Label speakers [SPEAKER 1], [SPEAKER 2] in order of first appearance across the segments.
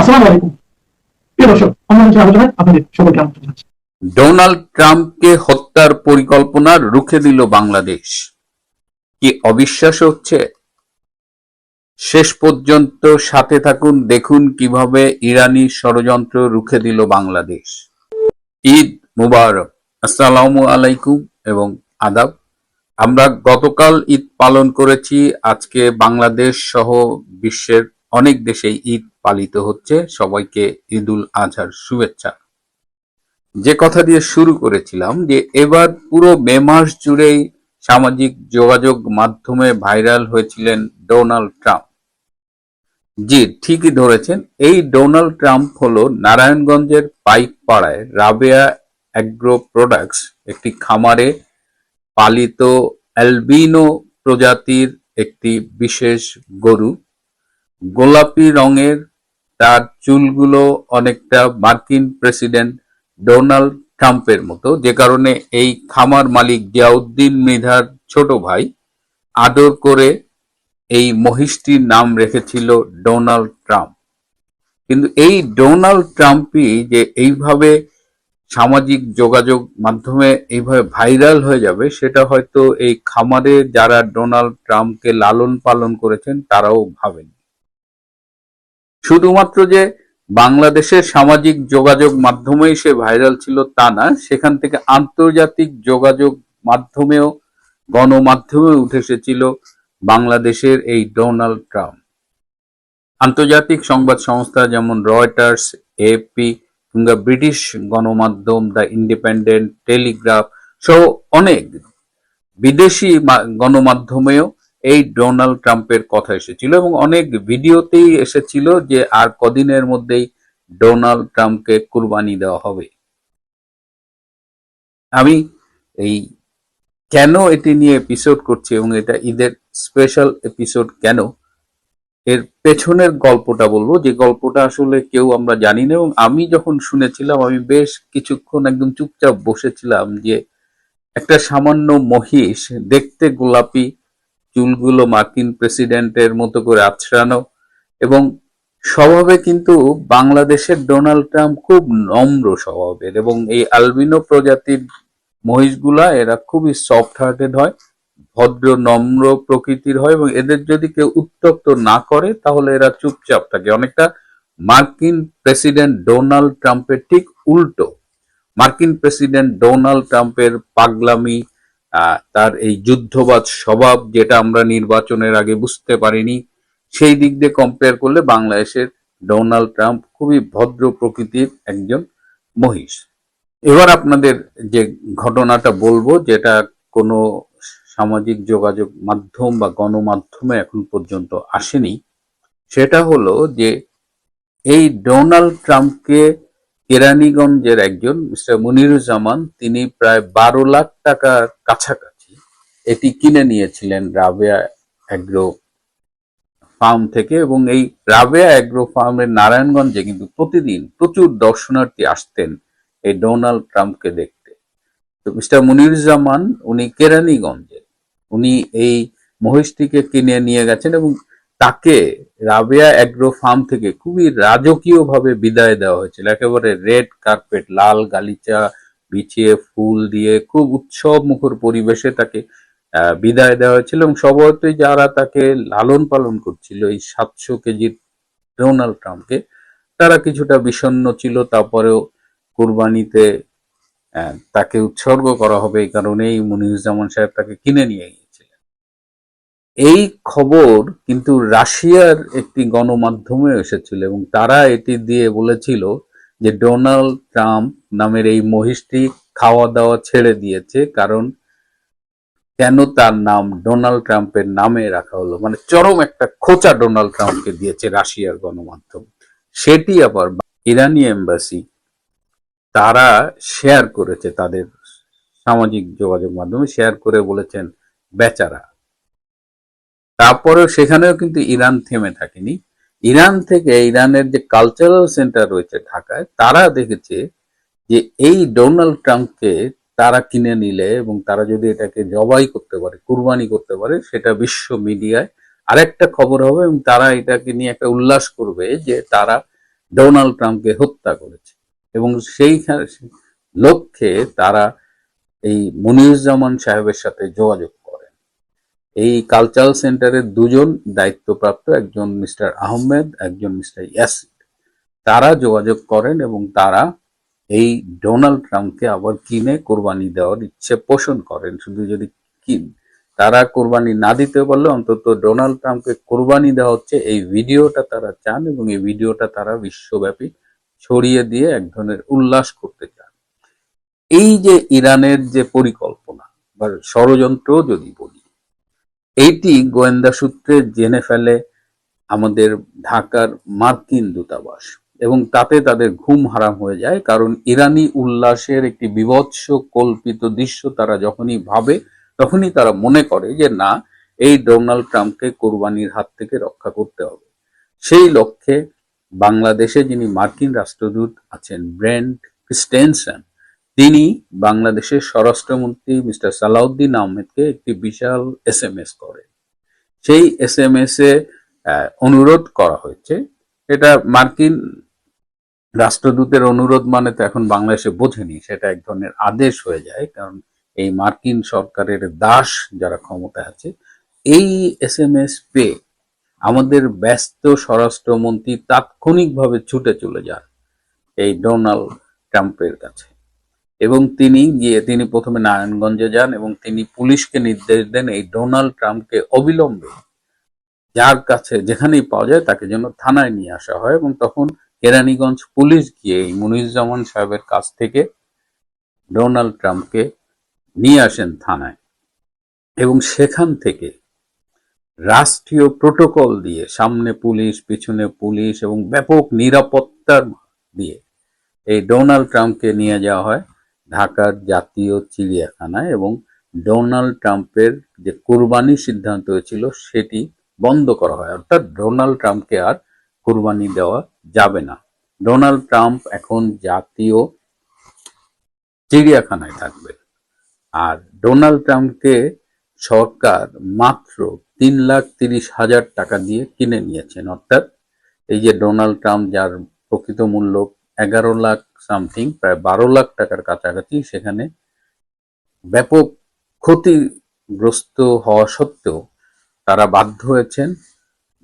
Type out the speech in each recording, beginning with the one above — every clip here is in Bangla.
[SPEAKER 1] আসসালামু আলাইকুম প্রিয় দর্শক, অন্য আলোচনায় আপনাদের সকলকে আমন্ত্রণ জানাচ্ছি।
[SPEAKER 2] ডোনাল্ড ট্রাম্পকে হত্যার পরিকল্পনা রুখে দিল বাংলাদেশ। কি অবিশ্বাস হচ্ছে? শেষ পর্যন্ত সাথে থাকুন, দেখুন কিভাবে ইরানি ষড়যন্ত্র রুখে দিল বাংলাদেশ। ঈদ মুবারক, আসসালামু আলাইকুম এবং আদাব। আমরা গতকাল ঈদ পালন করেছি। আজকে বাংলাদেশ সহ বিশ্বের অনেক দেশেই ঈদ পালিত হচ্ছে। সবাইকে ঈদুল আজহার শুভেচ্ছা। যে কথা দিয়ে শুরু করেছিলাম যে এবার পুরো মে মাস জুড়েই সামাজিক যোগাযোগ মাধ্যমে ভাইরাল হয়েছিলেন ডোনাল্ড ট্রাম্প। জি, ঠিকই ধরেছেন, এই ডোনাল্ড ট্রাম্প হলো নারায়ণগঞ্জের পাইকপাড়ায় রাবেয়া অ্যাগ্রো প্রোডাক্টস একটি খামারে পালিত অ্যালবিনো প্রজাতির একটি বিশেষ গরু। গোলাপি রঙের, তার চুলগুলো অনেকটা মার্কিন প্রেসিডেন্ট ডোনাল্ড ট্রাম্পের মতো, যে কারণে এই খামার মালিক জিয়াউদ্দিন মৃধার ছোট ভাই আদর করে এই মহিষটির নাম রেখেছিল ডোনাল্ড ট্রাম্প। কিন্তু এই ডোনাল্ড ট্রাম্পই যে এইভাবে সামাজিক যোগাযোগ মাধ্যমে এইভাবে ভাইরাল হয়ে যাবে, সেটা হয়তো এই খামারে যারা ডোনাল্ড ট্রাম্পকে লালন পালন করেছেন তারাও ভাবেন। শুধুমাত্র যে বাংলাদেশের সামাজিক যোগাযোগ মাধ্যমেই সে ভাইরাল ছিল তা না, সেখান থেকে আন্তর্জাতিক যোগাযোগ মাধ্যমেও, গণমাধ্যমে উঠে এসেছিল বাংলাদেশের এই ডোনাল্ড ট্রাম্প। আন্তর্জাতিক সংবাদ সংস্থা যেমন রয়টার্স, এএফপি কিংবা ব্রিটিশ গণমাধ্যম দ্য ইন্ডিপেন্ডেন্ট, টেলিগ্রাফ সহ অনেক বিদেশি গণমাধ্যমেও এই ডোনাল্ড ট্রাম্পের কথা এসেছিল এবং অনেক ভিডিওতেই এসেছিল যে আর কদিনের মধ্যেই ডোনাল্ড ট্রাম্পকে কুরবানি দেওয়া হবে। আমি এই কেন এটি নিয়ে এপিসোড করছি এবং এটা ঈদের স্পেশাল এপিসোড কেন, এর পেছনের গল্পটা বলবো, যে গল্পটা আসলে কেউ আমরা জানি না। এবং আমি যখন শুনেছিলাম আমি বেশ কিছুক্ষণ একদম চুপচাপ বসেছিলাম যে একটা সামান্য মহিষ, দেখতে গোলাপি, চুলগুলো মার্কিন প্রেসিডেন্টের মতো করে আঁচড়ানো, এবং স্বভাবে কিন্তু বাংলাদেশের ডোনাল্ড ট্রাম্প খুব নম্র স্বভাবের। এবং এই আলবিনো প্রজাতির মহিষগুলা এরা খুবই সফট হার্টেড হয়, ভদ্র নম্র প্রকৃতির হয়, এবং এদের যদি কেউ উত্ত্যক্ত না করে তাহলে এরা চুপচাপ থাকে। অনেকটা মার্কিন প্রেসিডেন্ট ডোনাল্ড ট্রাম্পের ঠিক উল্টো। মার্কিন প্রেসিডেন্ট ডোনাল্ড ট্রাম্পের পাগলামি, তার এই যুদ্ধবাজ স্বভাব, যেটা আমরা নির্বাচনের আগে বুঝতে পারিনি, সেই দিক দিয়ে কম্পেয়ার করলে বাংলাদেশের ডোনাল্ড ট্রাম্প খুবই ভদ্র প্রকৃতির একজন মহিষ। এবার আপনাদের যে ঘটনাটা বলবো, যেটা কোনো সামাজিক যোগাযোগ মাধ্যম বা গণমাধ্যমে এখন পর্যন্ত আসেনি, সেটা হলো যে এই ডোনাল্ড ট্রাম্পকে কেরানীগঞ্জের একজন মিস্টার মনিরুজ্জামান, তিনি প্রায় 12 লাখ টাকার কাছাকাছি এটি কিনে নিয়েছিলেন রাবেয়া অ্যাগ্রো ফার্ম থেকে। এবং এই রাবেয়া অ্যাগ্রো ফার্মের নারায়ণগঞ্জে কিন্তু প্রতিদিন প্রচুর দর্শনার্থী আসতেন এই ডোনাল্ড ট্রাম্পকে দেখতে। তো মিস্টার মনিরুজ্জামান উনি কেরানীগঞ্জে, উনি এই মহিষটিকে কিনে নিয়ে গেছেন এবং তাকে রাবেয়া অ্যাগ্রো ফার্ম থেকে খুবই রাজকীয় ভাবে বিদায় দেওয়া হয়েছিল। একেবারে রেড কার্পেট, লাল গালিচা বিছিয়ে, ফুল দিয়ে খুব উৎসব মুখর পরিবেশে তাকে বিদায় দেওয়া হয়েছিল। এবং স্বভাবতই যারা তাকে লালন পালন করছিল, এই 700 কেজির ডোনাল্ড ট্রাম্পকে, তারা কিছুটা বিষণ্ণ ছিল। তারপরেও কুরবানিতে তাকে উৎসর্গ করা হবে এই কারণেই মনিরুজ্জামান সাহেব তাকে কিনে নিয়ে গিয়েছিলেন। এই খবর কিন্তু রাশিয়ার একটি গণমাধ্যমে এসেছিল এবং তারা এটি দিয়ে বলেছিল যে ডোনাল্ড ট্রাম্প নামের এই মহিষটি খাওয়া দাওয়া ছেড়ে দিয়েছে, কারণ কেন তার নাম ডোনাল্ড ট্রাম্পের নামে রাখা হলো। মানে চরম একটা খোঁচা ডোনাল্ড ট্রাম্পকে দিয়েছে রাশিয়ার গণমাধ্যম। সেটি আবার ইরানি এম্বাসি তারা শেয়ার করেছে, তাদের সামাজিক যোগাযোগ মাধ্যমে শেয়ার করে বলেছেন বেচারা। তারপরেও সেখানেও কিন্তু ইরান থেমে থাকেনি। ইরান থেকে, ইরানের যে কালচারাল সেন্টার রয়েছে ঢাকায়, তারা দেখেছে যে এই ডোনাল্ড ট্রাম্পকে তারা কিনে নিলে এবং তারা যদি এটাকে জবাই করতে পারে, কুরবানি করতে পারে, সেটা বিশ্ব মিডিয়ায় আরেকটা খবর হবে এবং তারা এটাকে নিয়ে একটা উল্লাস করবে যে তারা ডোনাল্ড ট্রাম্পকে হত্যা করেছে। এবং সেই লক্ষ্যে তারা এই মনিরুজ্জামান সাহেবের সাথে যোগাযোগ করেন। এই কালচারাল সেন্টারের দুজন দায়িত্বপ্রাপ্ত, একজন মিস্টার আহমেদ, একজন মিস্টার ইয়াসির, তারা যোগাযোগ করেন এবং তারা এই ডোনাল্ড ট্রাম্পকে আবার কিনে কোরবানি দেওয়ার ইচ্ছে পোষণ করেন। শুধু যদি তারা কোরবানি না দিতে পারলে অন্তত ডোনাল্ড ট্রাম্পকে কোরবানি দেওয়া হচ্ছে এই ভিডিওটা তারা চান, এবং এই ভিডিওটা তারা বিশ্বব্যাপী ছড়িয়ে দিয়ে এক ধরনের উল্লাস করতে চান। এই যে ইরানের যে পরিকল্পনা বা ষড়যন্ত্র যদি বলি, এইটি গোয়েন্দা সূত্রে জেনে ফেলে আমাদের ঢাকার মার্কিন দূতাবাস, এবং তাতে তাদের ঘুম হারাম হয়ে যায়। কারণ ইরানি উল্লাসের একটি বীভৎস কল্পিত দৃশ্য তারা যখনই ভাবে, তখনই তারা মনে করে যে না, এই ডোনাল্ড ট্রাম্পকে কোরবানির হাত থেকে রক্ষা করতে হবে। সেই লক্ষ্যে বাংলাদেশে যিনি মার্কিন রাষ্ট্রদূত আছেন ব্রেন্ট ক্রিস্টেনসেন, তিনি বাংলাদেশের স্বরাষ্ট্রমন্ত্রী মিস্টার সালাউদ্দিন আহমেদকে একটি বিশাল SMS করেন। সেই SMS এ অনুরোধ করা হয়েছে, এটা মার্কিন রাষ্ট্রদূতের অনুরোধ মানে তো এখন বাংলাদেশে বোঝেনি, সেটা এক ধরনের আদেশ হয়ে যায়। কারণ এই মার্কিন সরকারের দাস যারা ক্ষমতায় আছে, এই SMS পেয়ে আমাদের ব্যস্ত স্বরাষ্ট্রমন্ত্রী তাৎক্ষণিকভাবে ছুটে চলে যান এই ডোনাল্ড ট্রাম্পের কাছে, এবং তিনি প্রথমে নারায়ণগঞ্জে যান এবং তিনি পুলিশকে নির্দেশ দেন এই ডোনাল্ড ট্রাম্পকে অবিলম্বে যার কাছে যেখানেই পাওয়া যায় তাকে যেন থানায় নিয়ে আসা হয়। এবং তখন কেরানীগঞ্জ পুলিশ গিয়ে এই মনিরুজ্জামান সাহেবের কাছ থেকে ডোনাল্ড ট্রাম্পকে নিয়ে আসেন থানায়, এবং সেখান থেকে রাষ্ট্রীয় প্রোটোকল দিয়ে সামনে পুলিশ, পিছনে পুলিশ এবং ব্যাপক নিরাপত্তার দিয়ে এই ডোনাল্ড ট্রাম্পকে নিয়ে যাওয়া হয় ঢাকার জাতীয় চিড়িয়াখানায়, এবং ডোনাল্ড ট্রাম্পের যে কুরবানির সিদ্ধান্ত হয়েছিল সেটি বন্ধ করা হয়। অর্থাৎ ডোনাল্ড ট্রাম্পকে আর কুরবানি দেওয়া যাবে না। ডোনাল্ড ট্রাম্প এখন জাতীয় চিড়িয়াখানায় থাকবে। আর ডোনাল্ড ট্রাম্পকে সরকার মাত্র 3,30,000 টাকা দিয়ে কিনে নিয়েছেন। অর্থাৎ এই যে ডোনাল্ড ট্রাম্প, যার প্রকৃত মূল্য 11 লাখ সামথিং, প্রায় 12 লাখ টাকার কাছাকাছি, সেখানে ব্যাপক ক্ষতিগ্রস্ত হওয়া সত্ত্বেও তারা বাধ্য হয়েছেন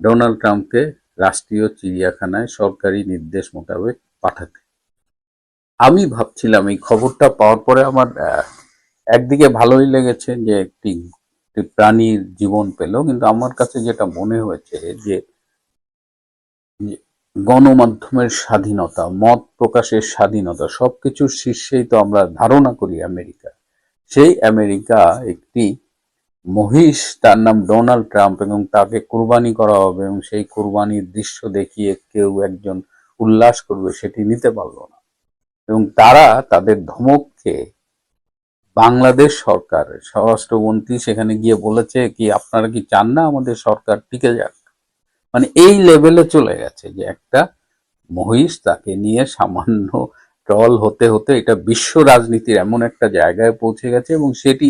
[SPEAKER 2] ডোনাল্ড ট্রাম্পকে রাষ্ট্রীয় চিড়িয়াখানায় সরকারি নির্দেশ মোতাবেক পাঠাতে। আমি ভাবছিলাম এই খবরটা পাওয়ার পরে আমার একদিকে ভালোই লেগেছে যে একটি প্রাণীর জীবন পেল, কিন্তু আমার কাছে যেটা মনে হয়েছে যে গণমাধ্যমের স্বাধীনতা, মত প্রকাশের স্বাধীনতা, সবকিছুর শীর্ষেই তো আমরা ধারণা করি আমেরিকা। সেই আমেরিকা একটি মহিষ, তার নাম ডোনাল্ড ট্রাম্প, এবং তাকে কুরবানি করা হবে এবং সেই কুরবানির দৃশ্য দেখিয়ে কেউ একজন উল্লাস করবে, সেটি নিতে পারলো না। এবং তারা তাদের ধমককে বাংলাদেশ সরকার স্বরাষ্ট্রমন্ত্রী সেখানে গিয়ে বলেছে কি, আপনারা কি চান না আমাদের সরকার টিকে যাক? মানে এই লেভেলে চলে গেছে যে একটা মহিষ, তাকে নিয়ে সামান্য ট্রল হতে হতে এটা বিশ্ব রাজনীতির এমন একটা জায়গায় পৌঁছে গেছে, এবং সেটি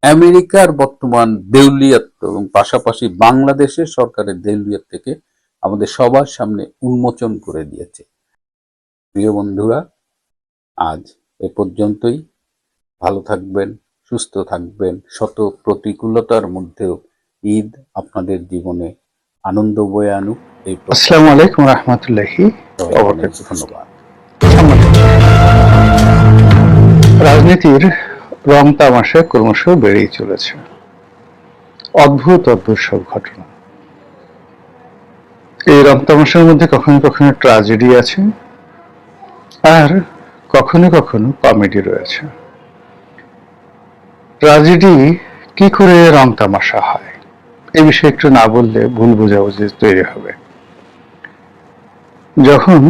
[SPEAKER 2] আমেরিকার বর্তমান দেউলিয়াত্ব এবং পাশাপাশি বাংলাদেশের সরকারের দেউলিয়াত্বকে আমাদের সবার সামনে উন্মোচন করে দিয়েছে। প্রিয় বন্ধুরা, আজ এ পর্যন্তই। ভালো থাকবেন, সুস্থ থাকবেন। শত প্রতিকূলতার মধ্যেও ঈদ আপনাদের জীবনে আনন্দ বয়ে আনুক। এই
[SPEAKER 3] আসসালামু আলাইকুম রহমতুল্লাহি।
[SPEAKER 2] ধন্যবাদ।
[SPEAKER 3] রাজনীতির রং তামাশা ক্রমশ বেড়েই চলেছে। অদ্ভুত অদ্ভুত সব ঘটনা। এই রং তামাশার মধ্যে কখনো কখনো ট্র্যাজেডি আছে, আর কখনো কখনো কমেডি রয়েছে। ট্র্যাজেডি কি করে রং তামাশা হয়, এ বিষয়ে একটু না বললে ভুল বোঝাবুঝি তৈরি হবে। যখন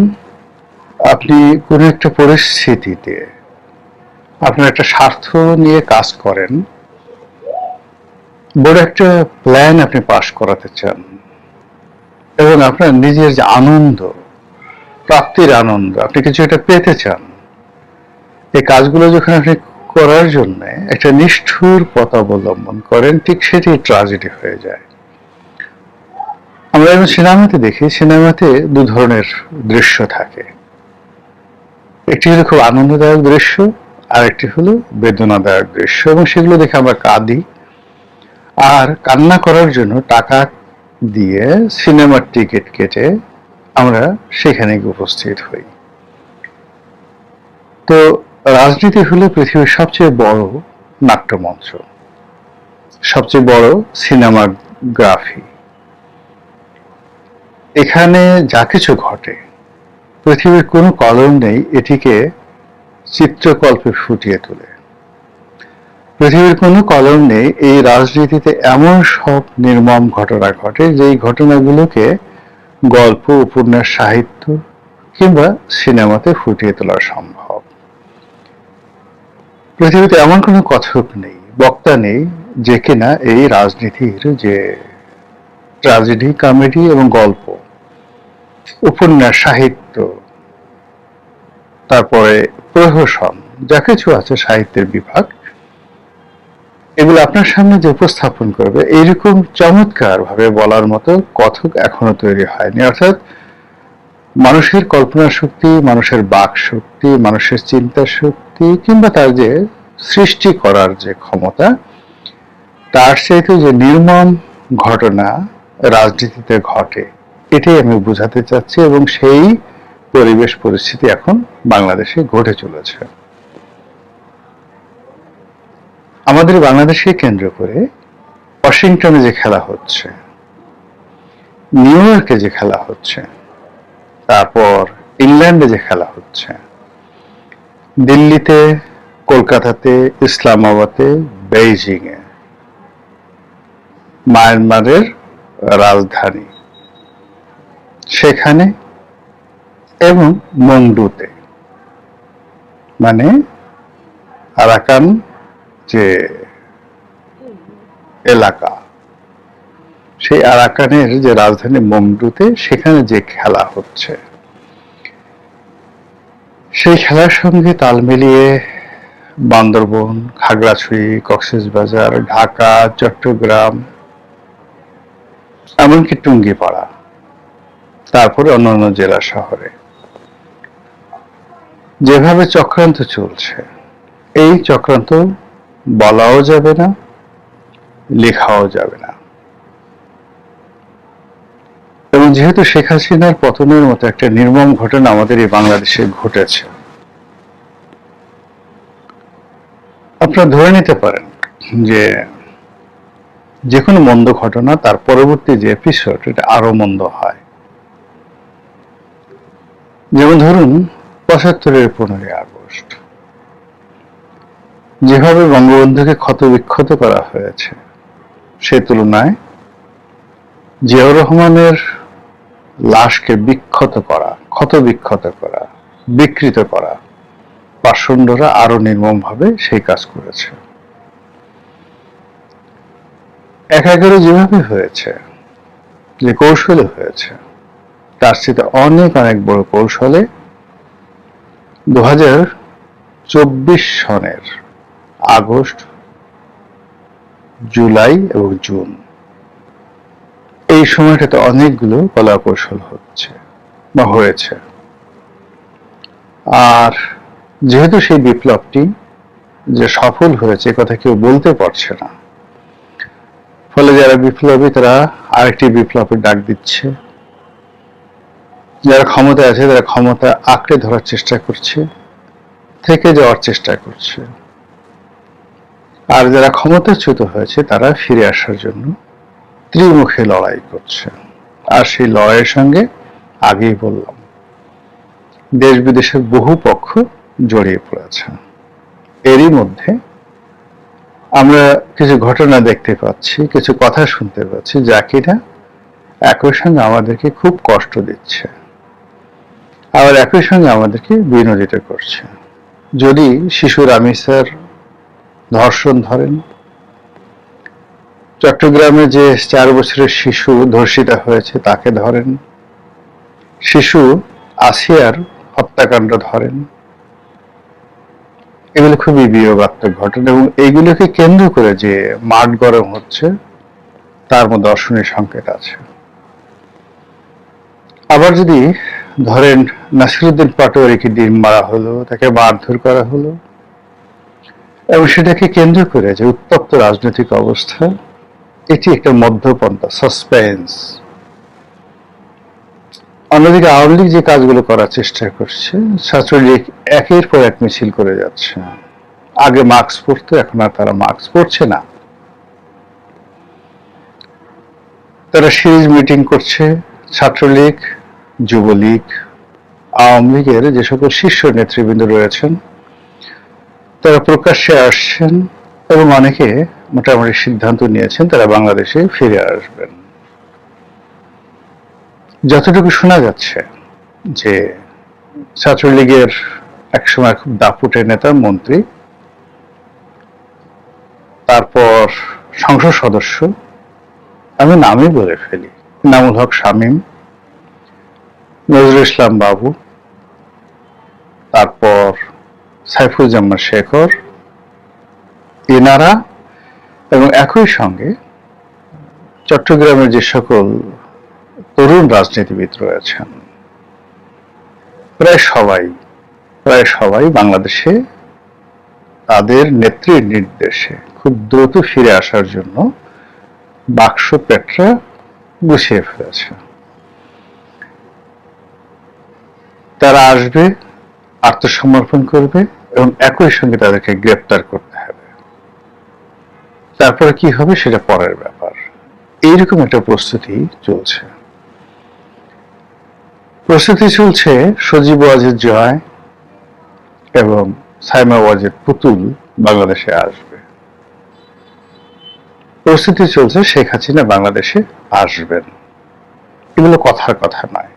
[SPEAKER 3] আপনি কোনো একটা পরিস্থিতিতে আপনার একটা স্বার্থ নিয়ে কাজ করেন, বড় একটা প্ল্যান আপনি পাস করাতে চান, এবং আপনার নিজের যে আনন্দ, প্রাপ্তির আনন্দ, আপনি কিছু একটা পেতে চান, এই কাজগুলো যখন আপনি করার জন্য একটা নিষ্ঠুর পথ অবলম্বন করেন, ঠিক সেটি ট্র্যাজেডি হয়ে যায়। আমরা যখন সিনেমাতে দেখি, সিনেমাতে দু ধরনের দৃশ্য থাকে। একটি হলো খুব আনন্দদায়ক দৃশ্য, আর একটি হলো বেদনাদায়ক দৃশ্য, এবং সেগুলো দেখে আমরা কাঁদি। আর কান্না করার জন্য টাকা দিয়ে সিনেমার টিকিট কেটে আমরা সেখানে গিয়ে উপস্থিত হই। তো রাজনীতি হলো পৃথিবীর সবচেয়ে বড় নাট্যমঞ্চ, সবচেয়ে বড় সিনেমাগ্রাফি। এখানে যা কিছু ঘটে, পৃথিবীর কোনো কলম নেই এটিকে চিত্রকল্পে ফুটিয়ে তোলে। পৃথিবীর কোনো কলম নেই এই রাজনীতিতে এমন সব নির্মম ঘটনা ঘটে যেই ঘটনাগুলোকে গল্প, উপন্যাস, সাহিত্য কিংবা সিনেমাতে ফুটিয়ে তোলা সম্ভব। পৃথিবীতে এমন কোনো কথক নেই, বক্তা নেই, যে কিনা এই রাজনীতির যে ট্র্যাজেডি, কমেডি এবং গল্প, উপন্যাস, সাহিত্য, তারপরে প্রহসন, যা কিছু আছে সাহিত্যের বিভাগ, এগুলো আপনার সামনে যে উপস্থাপন করবে এইরকম চমৎকার ভাবে বলার মতো কথক এখনো তৈরি হয়নি। অর্থাৎ মানুষের কল্পনা শক্তি, মানুষের বাক শক্তি, মানুষের চিন্তা শক্তি কিংবা তার যে সৃষ্টি করার যে ক্ষমতা, তার চাইতে যে নির্মম ঘটনা রাজনীতিতে ঘটে, এটাই আমি বোঝাতে চাচ্ছি। এবং সেই পরিবেশ পরিস্থিতি এখন বাংলাদেশে ঘটে চলেছে। আমাদের বাংলাদেশকে কেন্দ্র করে ওয়াশিংটনে যে খেলা হচ্ছে, নিউ ইয়র্কে যে খেলা হচ্ছে, তারপর ইংল্যান্ডে যে খেলা হচ্ছে, দিল্লিতে, কলকাতাতে, ইসলামাবাদে, বেইজিং এ, মায়ানমারের রাজধানী সেখানে, এবং মংডুতে, মানে আরাকান যে এলাকা, সেই আরাকানের যে রাজধানী মংডুতে, সেখানে যে খেলা হচ্ছে, সেই খেলার সঙ্গে তাল মিলিয়ে বান্দরবন, খাগড়াছড়ি, কক্সবাজার, ঢাকা, চট্টগ্রাম, এমনকি টুঙ্গিপাড়া, তারপরে অন্যান্য জেলা শহরে যেভাবে চক্রান্ত চলছে, এই চক্রান্ত বলাও যাবে না, লেখাও যাবে না। এবং যেহেতু শেখ হাসিনার পতনের মতো একটা নির্মম ঘটনা আমাদের এই বাংলাদেশে ঘটেছে, আপনারা ধরে নিতে পারেন যে কোনো মন্দ ঘটনা তার পরবর্তী যে এপিসোড, এটা আরো মন্দ হয়। যেমন ধরুন ৭৫-এর ১৫ই আগস্ট, যেভাবে বঙ্গবন্ধুকে ক্ষতবিক্ষত করা হয়েছে, সে তুলনায় জিয়াউর রহমানের লাশকে বিক্ষত করা, ক্ষতবিক্ষত করা, বিকৃত করা পাষণ্ডরা আরো নির্মমভাবে সেই কাজ করেছে। ১/১১ যেভাবে হয়েছে, যে কৌশলে হয়েছে, তার চেয়ে অনেক অনেক বড় কৌশলে ২০২৪ সনের আগস্ট, জুলাই এবং জুন, এই সময়টাতে অনেকগুলো কলা কৌশল হচ্ছে বা হয়েছে। আর যেহেতু সেই বিপ্লবটি যে সফল হয়েছে কথা কেউ বলতে পারছে না, ফলে যারা বিপ্লবী তারা আরেকটি বিপ্লবের ডাক দিচ্ছে, যারা ক্ষমতায় আছে তারা ক্ষমতা আঁকড়ে ধরার চেষ্টা করছে, থেকে যাওয়ার চেষ্টা করছে, আর যারা ক্ষমতাচ্যুত হয়েছে তারা ফিরে আসার জন্য ত্রিমুখী লড়াই করছে। আর সেই লড়াইয়ের সঙ্গে আগেই বললাম, দেশ বিদেশের বহু পক্ষ জড়িয়ে পড়েছে। এরই মধ্যে আমরা কিছু ঘটনা দেখতে পাচ্ছি, কিছু কথা শুনতে পাচ্ছি, যা কিনা একই সঙ্গে আমাদেরকে খুব কষ্ট দিচ্ছে, আবার একই সঙ্গে আমাদেরকে বিনোদিত করছে। যদি শিশু রামিসার ধর্ষণ ধরেন, চট্টগ্রামে যে 4 বছরের শিশু ধর্ষিতা হয়েছে তাকে ধরেন, শিশু আসিয়ার হত্যাকাণ্ড ধরেন, এগুলো খুবই বিয়োগাত্মক ঘটনা। এবং এইগুলোকে কেন্দ্র করে যে মাঠ গরম হচ্ছে, তার মধ্যে অশনি সংকেত আছে। আবার যদি ধরেন নাসিরুদ্দিন পাটোয়ারিকে ডিম মারা হলো, তাকে মারধর করা হলো, এবং সেটাকে কেন্দ্র করে যে উত্তপ্ত রাজনৈতিক অবস্থা, এটি একটা মধ্যপন্থা, সাসপেন্স। অন্যদিকে আওয়ামী লীগ যে কাজগুলো করার চেষ্টা করছে, ছাত্রলীগ একের পর এক মিছিল করে যাচ্ছে। আগে মাস্ক পরতো, এখন আর তারা মাস্ক পরছে না। তারা সিরিজ মিটিং করছে। ছাত্রলীগ, যুবলীগ, আওয়ামী লীগের যে সকল শীর্ষ নেতৃবৃন্দ রয়েছেন তারা প্রকাশ্যে আসছেন এবং অনেকে মোটামুটি সিদ্ধান্ত নিয়েছেন তারা বাংলাদেশে ফিরে আসবেন। যতটুকু শোনা যাচ্ছে যে ছাত্রলীগের একসময় খুব দাপুটে নেতা, মন্ত্রী, তারপর সংসদ সদস্য, আমি নামই বলে ফেলি, ইনামুল হক শামীম, নজরুল ইসলাম বাবু, তারপর সাইফুজ্জামান শেখর, এনারা এবং একই সঙ্গে চট্টগ্রামের যে সকল তরুণ রাজনীতিবিদ রয়েছেন প্রায় সবাই বাংলাদেশে তাদের নেত্রীর নির্দেশে খুব দ্রুত ফিরে আসার জন্য বাক্স পেটরা গুছিয়ে ফেলেছে। তারা আসবে, আত্মসমর্পণ করবে এবং একই সঙ্গে তাদেরকে গ্রেপ্তার করতে হবে। তারপরে কি হবে সেটা পরের ব্যাপার। এইরকম একটা প্রস্তুতি চলছে সজীব ওয়াজেদ জয় এবং সাইমা ওয়াজেদ পুতুল বাংলাদেশে আসবে। প্রস্তুতি চলছে শেখ হাসিনা বাংলাদেশে আসবেন। এগুলো কথার কথা নয়।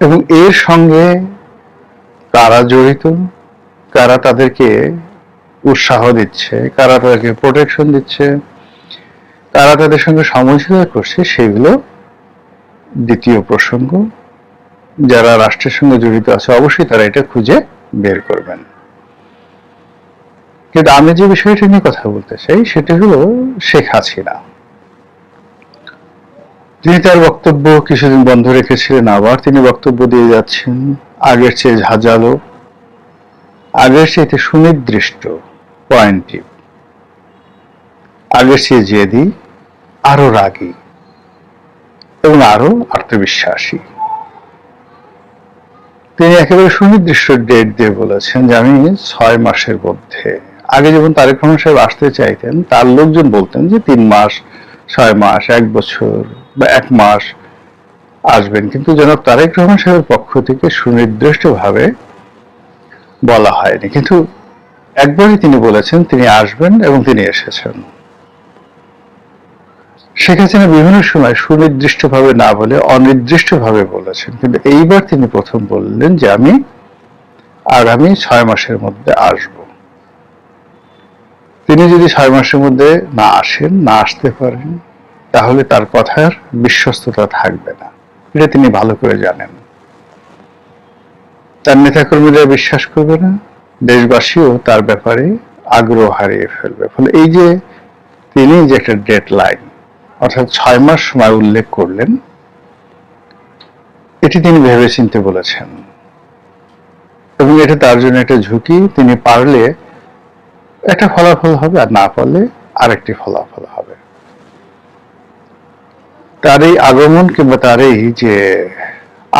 [SPEAKER 3] এবং এর সঙ্গে কারা জড়িত, কারা তাদেরকে উৎসাহ দিচ্ছে, কারা তাদেরকে প্রোটেকশন দিচ্ছে, কারা তাদের সঙ্গে সমঝোতা করছে, সেগুলো দ্বিতীয় প্রসঙ্গ। যারা রাষ্ট্রের সঙ্গে জড়িত আছে অবশ্যই তারা এটা খুঁজে বের করবেন। কিন্তু আমি যে বিষয়টা নিয়ে কথা বলতে চাই সেটা হলো শেখ হাসিনা। তিনি তার বক্তব্য কিছুদিন বন্ধ রেখেছিলেন, আবার তিনি বক্তব্য দিয়ে যাচ্ছেন আগের চেয়ে ঝাঁঝালো, আগের চেয়ে সুনির্দিষ্ট, পয়েন্টিভ, আগের চেয়ে জেদি, আরো রাগী এবং আরো আত্মবিশ্বাসী। তিনি একেবারে সুনির্দিষ্ট ডেট দিয়ে বলেছেন যে আমি 6 মাসের মধ্যে, আগে যেমন তারেক রহমান সাহেব আসতে চাইতেন তার লোকজন বলতেন যে 3 মাস, 6 মাস, 1 বছর বা 1 মাস আসবেন, কিন্তু জনাব তারেক রহমান সাহেবের পক্ষ থেকে সুনির্দিষ্টভাবে বলা হয়নি। কিন্তু একবারই তিনি বলেছেন তিনি আসবেন এবং তিনি এসেছেন। শেখ হাসিনা বিভিন্ন সময় সুনির্দিষ্টভাবে না বলে অনির্দিষ্টভাবে বলেছেন, কিন্তু এইবার তিনি প্রথম বললেন যে আমি আগামী 6 মাসের মধ্যে আসব। তিনি যদি 6 মাসের মধ্যে না আসেন, না আসতে পারেন, তাহলে তার কথার বিশ্বস্ততা থাকবে না। এটা তিনি ভালো করে জানেন। তার নেতাকর্মীরা বিশ্বাস করবে না, দেশবাসীও তার ব্যাপারে আগ্রহ হারিয়ে ফেলবে। ফলে এই যে তিনি যে একটা ডেডলাইন অর্থাৎ 6 মাস সময় উল্লেখ করলেন, এটি তিনি ভেবেচিন্তে বলেছেন এবং এটা তার জন্য একটা ঝুঁকি। তিনি পারলে একটা ফলাফল হবে, আর না পারলে আরেকটি ফলাফল হবে। তার এই আগমন কিংবা তার এই যে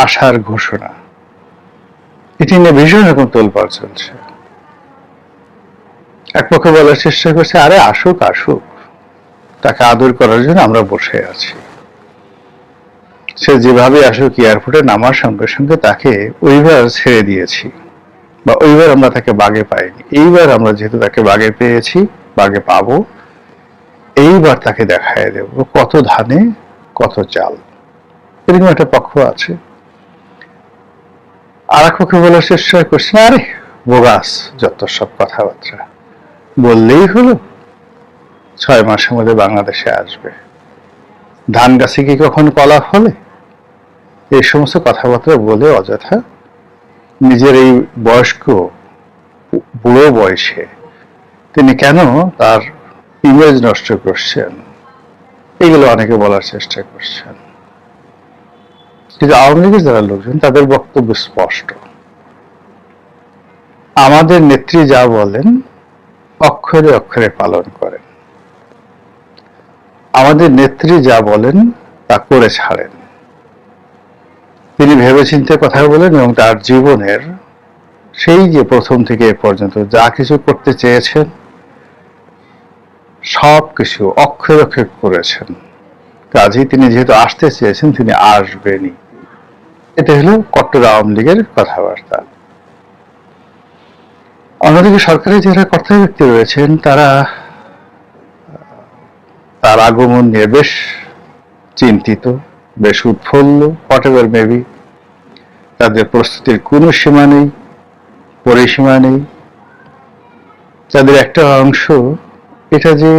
[SPEAKER 3] আশার ঘোষণা, এটি নিয়ে ভীষণ রকম তোলপাড় চলছে। এক পক্ষে বলার চেষ্টা করছে আরে আসুক আসুক, তাকে আদর করার জন্য আমরা বসে আছি। সে যেভাবে আসুক, এয়ারপোর্টে নামার সঙ্গে সঙ্গে তাকে ওইবার ছেড়ে দিয়েছি, বা ওইবার আমরা তাকে বাগে পাইনি। এইবার আমরা যেহেতু তাকে বাগে পেয়েছি, বাগে পাবো, এইবার তাকে দেখায় দেব কত ধানে কত চাল। এরকম একটা পক্ষ আছে। আর এক পক্ষে বলার চেষ্টা করছে আরে বোগাস যত সব কথাবার্তা, বললেই হলো 6 মাসের মধ্যে বাংলাদেশে আসবে। ধান গাছে কি কখনো কলা ফলে? এই সমস্ত কথাবার্তা বলে অযথা নিজের এই বয়স্ক বুড়ো বয়সে তিনি কেন তার ইমেজ নষ্ট করছেন, এগুলো অনেকে বলার চেষ্টা করছেন। কিন্তু আওয়ামী লীগের যারা লোকজন তাদের বক্তব্য স্পষ্ট। আমাদের নেত্রী যা বলেন অক্ষরে অক্ষরে পালন করেন, আমাদের নেত্রী যা বলেন তা করে ছাড়েন। তিনি ভেবেচিন্তে কথা বলেন এবং তার জীবনের সেই যে প্রথম থেকে এ পর্যন্ত যা কিছু করতে চেয়েছেন সব কিছু অক্ষরে অক্ষরে করেছেন। কাজেই তিনি যেহেতু আসতে চেয়েছেন তিনি আসবেনই। এটা হলো কট্টর আওয়ামী লীগের কথাবার্তা। অন্যদিকে সরকারি যারা কর্তা ব্যক্তি রয়েছেন তারা তার আগমন নিয়ে বেশ চিন্তিত, বেশ উৎফুল্ল, হোয়াটএভার মেবি। তাদের প্রস্তুতির কোনো সীমা নেই, পরিসীমা নেই। তাদের একটা অংশ এটা যে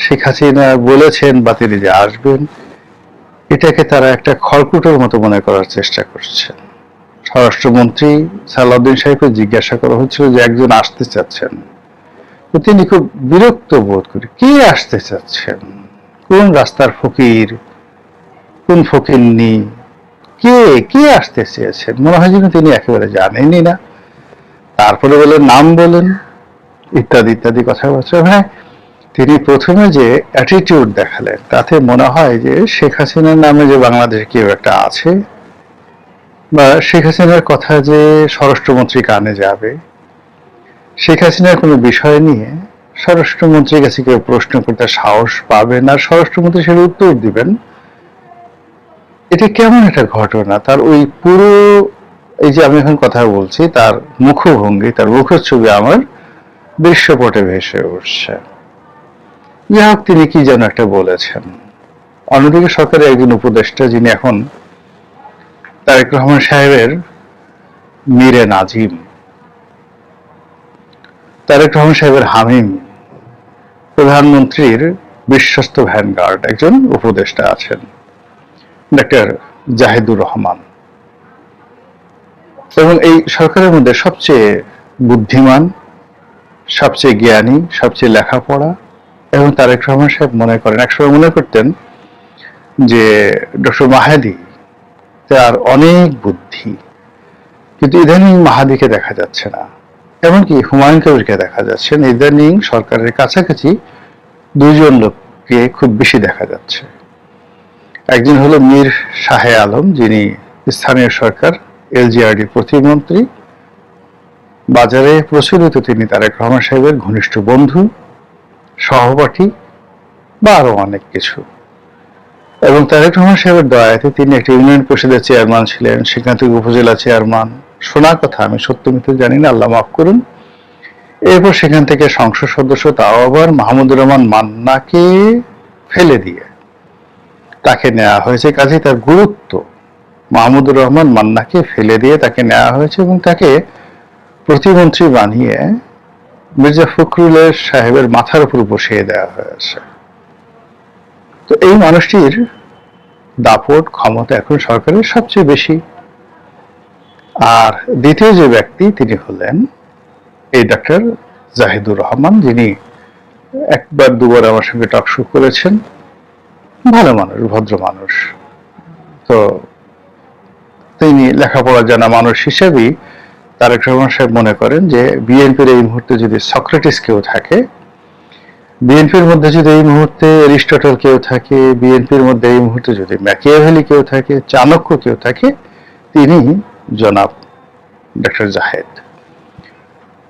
[SPEAKER 3] শেখ হাসিনা বলেছেন বা তিনি যে আসবেন এটাকে তারা একটা খড়কুটোর মতো মনে করার চেষ্টা করছেন। স্বরাষ্ট্রমন্ত্রী সালাউদ্দিন সাহেবকে জিজ্ঞাসা করা হচ্ছিল যে একজন আসতে চাচ্ছেন, তো তিনি খুব বিরক্ত বোধ করে কে আসতে চাচ্ছেন, কোন রাস্তার ফকির, কোন ফকিরনি, কে কে আসতে চেয়েছেন, মনে হয় যেন তিনি একেবারে জানেনই না। তারপরে বলেন নাম বলেন ইত্যাদি ইত্যাদি কথাবার্তা। হ্যাঁ, তিনি প্রথমে যে অ্যাটিটিউড দেখালেন তাতে মনে হয় যে শেখ হাসিনার নামে যে বাংলাদেশে কেউ একটা আছে বা শেখ হাসিনার কথা যে স্বরাষ্ট্রমন্ত্রী কানে যাবে, শেখ হাসিনার কোনো বিষয় নিয়ে স্বরাষ্ট্রমন্ত্রীর কাছে কেউ প্রশ্ন করতে সাহস পাবেন আর স্বরাষ্ট্রমন্ত্রী সেটা উত্তর দিবেন, এটা কেমন একটা ঘটনা। তার ওই পুরো এই যে আমি এখন কথা বলছি তার মুখভঙ্গি, তার মুখচ্ছবি আমার দৃশ্যপটে ভেসে উঠছে। যাই হোক, তিনি কি যেন একটা বলেছেন। অন্যদিকে সরকারের একজন উপদেষ্টা যিনি এখন তারেক রহমান সাহেবের মীরে নাজিম, তারেক রহমান সাহেবের হামিম, প্রধানমন্ত্রীর বিশ্বস্ত ভ্যানগার্ড একজন উপদেষ্টা আছেন ডক্টর জাহিদুর রহমান, এবং এই সরকারের মধ্যে সবচেয়ে বুদ্ধিমান, সবচেয়ে জ্ঞানী, সবচেয়ে লেখাপড়া। এবং তারেক রহমান সাহেব মনে করেন, একসময় মনে করতেন যে ডক্টর মাহাদি তার অনেক বুদ্ধি, কিন্তু ইদানিং মাহাদিকে দেখা যাচ্ছে না, এমনকি হুমায়ুন কবিরকে দেখা যাচ্ছে না। ইদানিং সরকারের কাছাকাছি দুইজন লোককে খুব বেশি দেখা যাচ্ছে। একজন হলো মীর শাহে আলম, যিনি স্থানীয় সরকার এলজিআরডি প্রতিমন্ত্রী, বাজারে প্রচলিত তিনি তারেক রহমান সাহেবের ঘনিষ্ঠ বন্ধু, সহপাঠী বা আরো অনেক কিছু। এবং তারেক রহমান সাহেবের দয়াতে তিনি একটা ইউনিয়ন পরিষদের চেয়ারম্যান ছিলেন, সেখান থেকে উপজেলা চেয়ারম্যান, শোনা কথা, আমি সত্য মিথ্যা জানি না, আল্লাহ মাফ করুন। এরপর সেখান থেকে সংসদ সদস্য, তাও আবার মাহমুদুর রহমান মান্নাকে ফেলে দিয়ে তাকে নেওয়া হয়েছে। কাজেই তার গুরুত্ব, মাহমুদুর রহমান মান্নাকে ফেলে দিয়ে তাকে নেওয়া হয়েছে এবং তাকে প্রতিমন্ত্রী বানিয়ে মির্জা ফখরুলের সাহেবের মাথার উপর বসিয়ে দেওয়া হয়েছে। তো এই মানুষটির দাপট ক্ষমতা এখন সরকারের সবচেয়ে বেশি। আর দ্বিতীয় যে ব্যক্তি তিনি হলেন এই ডক্টর জাহিদুর রহমান, যিনি একবার দুবার আমার সঙ্গে টকশো করেছেন। ভালো মানুষ, ভদ্র মানুষ। তো তিনি লেখাপড়া জানা মানুষ হিসেবেই তারেক রহমান সাহেব মনে করেন যে বিএনপির এই মুহূর্তে যদি সক্রেটিস কেউ থাকে, বিএনপির মধ্যে যদি এই মুহূর্তে অ্যারিস্টটল কেউ থাকে, বিএনপির মধ্যে এই মুহূর্তে যদি ম্যাকিয়াভেলি কেউ থাকে, চাণক্য কেউ থাকে, তিনি জনাব ডক্টর জাহেদ।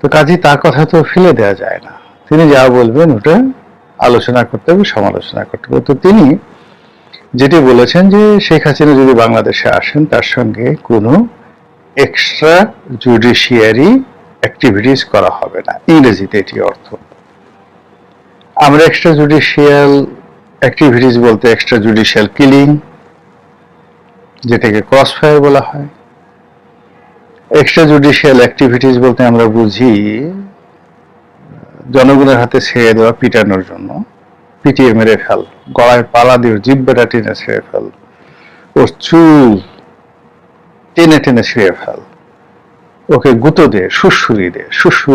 [SPEAKER 3] তো কাজী তার কথা তো ফেলে দেওয়া যায় না, তিনি যা বলবেন ওটা আলোচনা করতে হবে, সমালোচনা করতে হবে। তো তিনি যেটি বলেছেন যে শেখ হাসিনা যদি বাংলাদেশে আসেন তার সঙ্গে কোনো এক্সট্রা জুডিশিয়ারি অ্যাক্টিভিটিস করা হবে না, ইংরেজিতে এটি অর্থ। আমরা এক্সট্রা জুডিশিয়াল অ্যাক্টিভিটিস বলতে এক্সট্রা জুডিশিয়াল কিলিং, যেটাকে ক্রস ফায়ার বলা হয়। এক্সট্রা জুডিশিয়াল অ্যাক্টিভিটিস বলতে আমরা বুঝি জনগণের হাতে ছেড়ে দেওয়া, পিটানোর জন্য পিটিয়ে মেরে ফেল, গলায় পালা দিয়ে জিব্বাটা টেনে ছেড়ে ফেল, ওর চুল টেনে টেনে ছিঁড়ে ফেল, ওকে গুঁতো দে, সুড়সুড়ি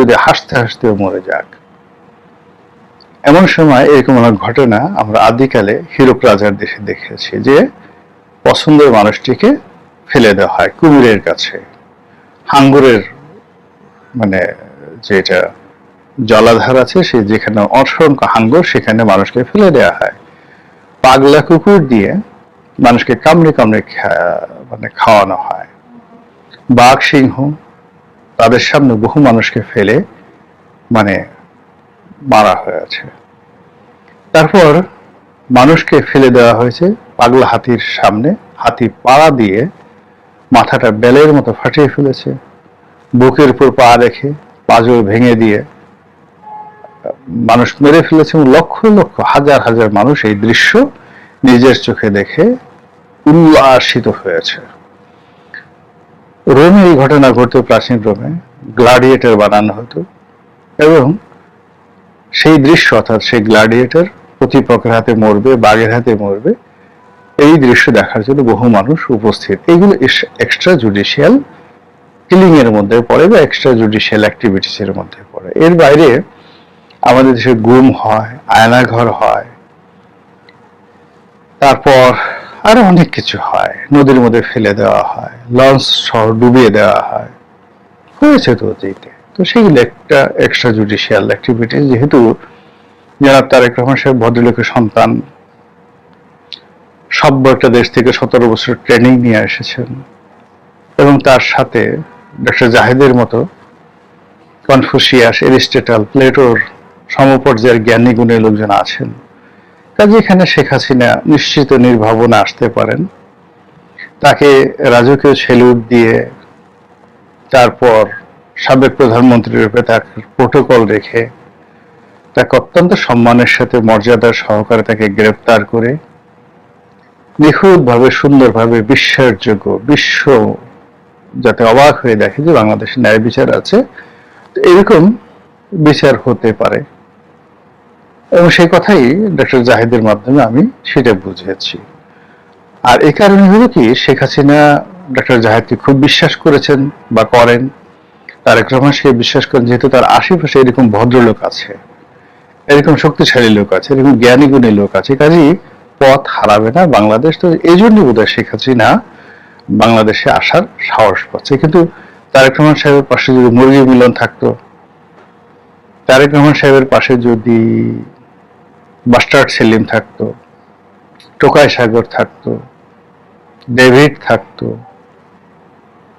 [SPEAKER 3] দে, হাসতে হাসতে মরে যাক। এমন সময় এরকম অনেক ঘটনা আমরা আদিকালে হীরক রাজার দেশে দেখেছি, যে পছন্দের মানুষটিকে ফেলে দেওয়া হয় কুমিরের কাছে। হাঙ্গরের মানে যেটা জলাধার আছে, সে যেখানে অসংখ্য হাঙ্গর, সেখানে মানুষকে ফেলে দেওয়া হয়। পাগলা কুকুর দিয়ে মানুষকে কামড়ে কামড়ে মানে খাওয়ানো হয়। বাঘ সিংহ তাদের সামনে বহু মানুষকে ফেলে মানে মারা হয়েছে। তারপর মানুষকে ফেলে দেওয়া হয়েছে পাগলা হাতির সামনে। হাতি পাড়া দিয়ে মাথাটা বেলের মতো ফাটিয়ে ফেলেছে, বুকের উপর পা রেখে পাঁজর ভেঙে দিয়ে মানুষ মেরে ফেলেছে। লক্ষ লক্ষ হাজার হাজার মানুষ এই দৃশ্য নিজের চোখে দেখে উল্লাসিত হয়েছে। রোমে এই ঘটনা ঘটতো, প্রাচীন রোমে গ্লাডিয়েটর বানানো হতো এবং সেই দৃশ্য অর্থাৎ সেই গ্লাডিয়েটর প্রতিপক্ষের হাতে মরবে, বাঘের হাতে মরবে, এই দৃশ্য দেখার জন্য বহু মানুষ উপস্থিত। এইগুলো এক্সট্রা জুডিশিয়াল কিলিং এর মধ্যে পড়ে বা এক্সট্রা জুডিশিয়াল অ্যাক্টিভিটিস এর মধ্যে পড়ে। এর বাইরে আমাদের দেশে গুম হয়, আয়নাঘর হয়, তারপর আরো অনেক কিছু হয়, নদীর মধ্যে ফেলে দেওয়া হয়, লঞ্চ শহর ডুবিয়ে দেওয়া হয়, হয়েছে তো অতীতে। তো সেগুলো একটা এক্সট্রা জুডিশিয়াল অ্যাক্টিভিটিস। যেহেতু জনাব তারেক রহমান সাহেব ভদ্রলোকের সন্তান, সভ্য একটা দেশ থেকে 17 বছর ট্রেনিং নিয়ে এসেছেন এবং তার সাথে ডক্টর জাহেদের মতো কনফুসিয়াস, এরিস্টটল, প্লেটোর সমপর্যায়ের জ্ঞানী গুণী লোকজন আছেন। কাজে এখানে শেখ হাসিনা নিশ্চিত নির্ভাবনা আসতে পারেন। তাকে রাজকীয় সেলুট দিয়ে তারপর সাবেক প্রধানমন্ত্রী রূপে তার প্রোটোকল রেখে তাকে অত্যন্ত সম্মানের সাথে মর্যাদার সহকারে তাকে গ্রেফতার করে নিখুঁতভাবে সুন্দরভাবে বিশ্বাসযোগ্য, বিশ্ব যাতে অবাক হয়ে দেখে যে বাংলাদেশে ন্যায় বিচার আছে, এরকম বিচার হতে পারে। এবং সেই কথাই ডক্টর জাহিদের মাধ্যমে আমি সেটা বুঝেছি। আর এই কারণে হলো কি, শেখ হাসিনা ডক্টর জাহিদকে খুব বিশ্বাস করেছেন বা করেন, তারেক রহমান সে বিশ্বাস করেন, যেহেতু তার আশেপাশে এরকম ভদ্রলোক আছে, এরকম শক্তিশালী লোক আছে, এরকম জ্ঞানী গুণী লোক আছে, কাজেই পথ হারাবে না বাংলাদেশ। তো এই জন্যই বোধহয় শেখ হাসিনা বাংলাদেশে আসার সাহস পাচ্ছে। কিন্তু তারেক রহমান সাহেবের পাশে যদি মুরগি মিলন থাকতো, তারেক রহমান সাহেবের পাশে যদি বাস্টার্ড সেলিম থাকতো, টোকাই সাগর থাকতো, ডেভিড থাকতো,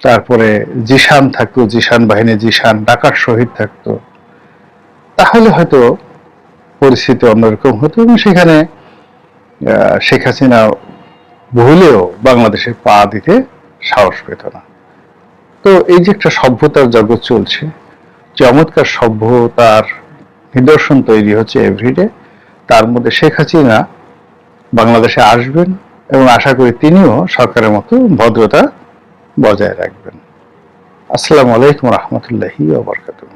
[SPEAKER 3] তারপরে জিশান থাকতো, জিশান বাহিনী, জিশান ডাকাত শহীদ থাকতো, তাহলে হয়তো পরিস্থিতি অন্যরকম হতো এবং সেখানে শেখ হাসিনা ভুলেও বাংলাদেশে পা দিতে সাহস পেত না। তো এই যে একটা সভ্যতার জগৎ চলছে, চমৎকার সভ্যতার নিদর্শন তৈরি হচ্ছে এভরিডে, তার মধ্যে শেখ হাসিনা বাংলাদেশে আসবেন এবং আশা করি তিনিও সরকারের মতো ভদ্রতা বজায় রাখবেন। আসসালামু আলাইকুম রহমতুল্লাহি ওয়া বারাকাতুহু।